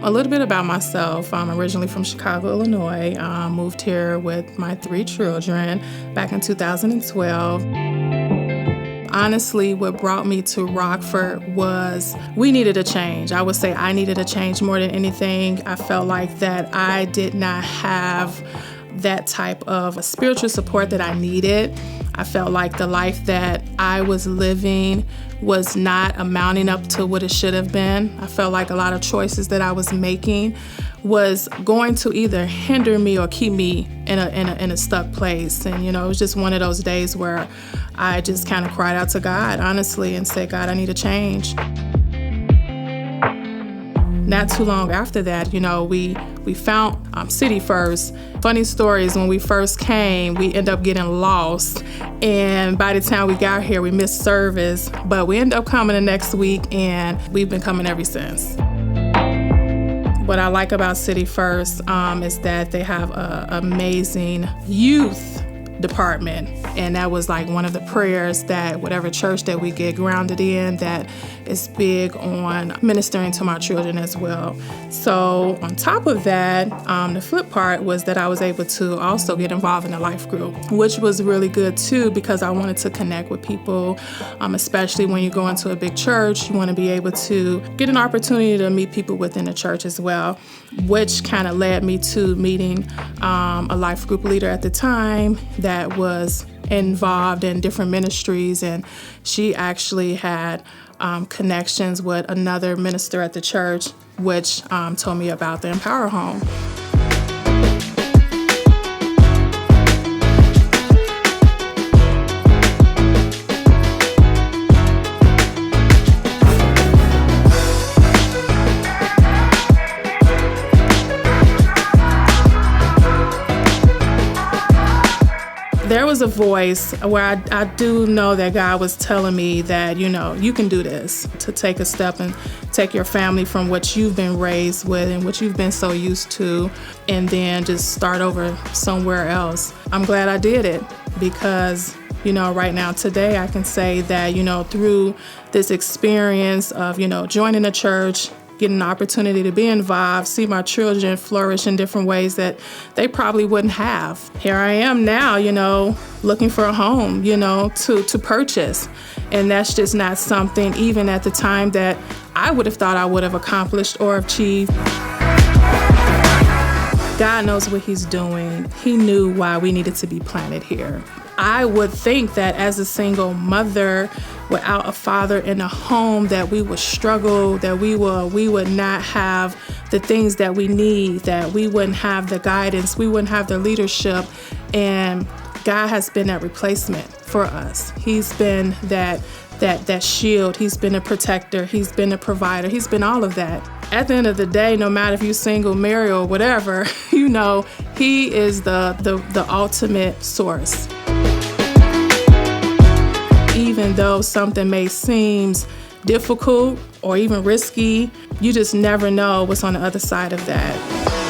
A little bit about myself. I'm originally from Chicago, Illinois. Moved here with my 3 children back in 2012. Honestly, what brought me to Rockford was we needed a change. I would say I needed a change more than anything. I felt like that I did not have that type of spiritual support that I needed. I felt like the life that I was living was not amounting up to what it should have been. I felt like a lot of choices that I was making was going to either hinder me or keep me in a stuck place. And, it was just one of those days where I just kind of cried out to God, honestly, and said, God, I need a change. Not too long after that, we found City First. Funny story is when we first came, we ended up getting lost. And by the time we got here, we missed service. But we ended up coming the next week, and we've been coming ever since. What I like about City First is that they have an amazing youth department. And that was like one of the prayers that whatever church that we get grounded in, that is big on ministering to my children as well. So on top of that, the flip part was that I was able to also get involved in a life group, which was really good too, because I wanted to connect with people, especially when you go into a big church. You want to be able to get an opportunity to meet people within the church as well, which kind of led me to meeting a life group leader at the time that was involved in different ministries, and she actually had connections with another minister at the church, which told me about the Empower Home. There was a voice where I do know that God was telling me that, you can do this, to take a step and take your family from what you've been raised with and what you've been so used to, and then just start over somewhere else. I'm glad I did it because, right now today I can say that, through this experience of, joining a church, getting an opportunity to be involved, see my children flourish in different ways that they probably wouldn't have. Here I am now, looking for a home, to purchase. And that's just not something, even at the time, that I would have thought I would have accomplished or achieved. God knows what He's doing. He knew why we needed to be planted here. I would think that as a single mother without a father in a home, that we would struggle, that we would not have the things that we need, that we wouldn't have the guidance, we wouldn't have the leadership. And God has been that replacement for us. He's been that shield. He's been a protector. He's been a provider. He's been all of that. At the end of the day, no matter if you're single, married, or whatever, He is the ultimate source. Even though something may seem difficult or even risky, you just never know what's on the other side of that.